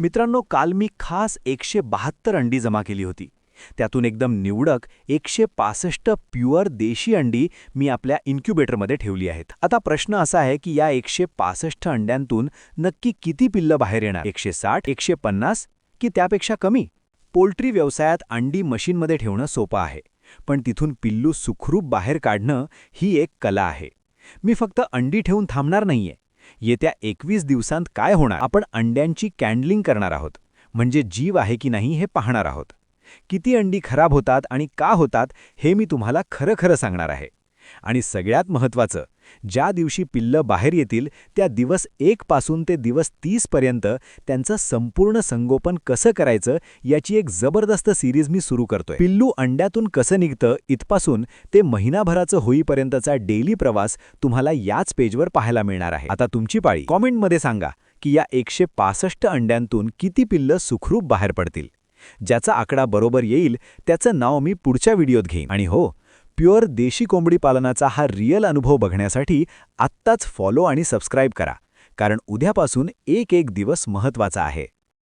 मित्रांनो, काल मी खास 172 अंडी जमा केली होती. त्यातून एकदम निवडक 165 प्युअर देशी अंडी मी आपल्या इन्क्युबेटरमध्ये ठेवली आहेत. आता प्रश्न असा आहे की या 165 अंड्यांतून नक्की किती पिल्लं बाहेर येणार? 160, 150 की त्यापेक्षा कमी? पोल्ट्री व्यवसायात अंडी मशीनमध्ये ठेवणं सोपं आहे, पण तिथून पिल्लू सुखरूप बाहेर काढणं ही एक कला आहे. मी फक्त अंडी ठेवून थांबणार नाहीये. येत्या 21 दिवसांत काय होणार? आपण अंड्यांची कॅन्डलिंग करणार आहोत, म्हणजे जीव आहे की नाही हे पाहणार आहोत. किती अंडी खराब होतात आणि का होतात हे मी तुम्हाला खरं सांगणार आहे. आणि सगळ्यात महत्त्वाचं, ज्या दिवशी पिल्लं बाहेर येतील त्या दिवस 1 पासून ते दिवस 30 पर्यंत त्यांचं संपूर्ण संगोपन कसं करायचं याची एक जबरदस्त सिरीज मी सुरू करतोय. पिल्लू अंड्यातून कसं निघतं इथपासून ते महिनाभराचं होईपर्यंतचा डेली प्रवास तुम्हाला याच पेजवर पाहायला मिळणार आहे. आता तुमची पाळी. कॉमेंटमध्ये सांगा की या 165 अंड्यांतून किती पिल्लं सुखरूप बाहेर पडतील. ज्याचा आकडा बरोबर येईल त्याचं नाव मी पुढच्या व्हिडिओत घेईन. आणि हो, प्युअर देशी कोंबडी पालनाचा हा रिअल अनुभव बघण्यासाठी आत्ताच फॉलो आणि सबस्क्राईब करा, कारण उद्यापासून एक दिवस महत्त्वाचा आहे.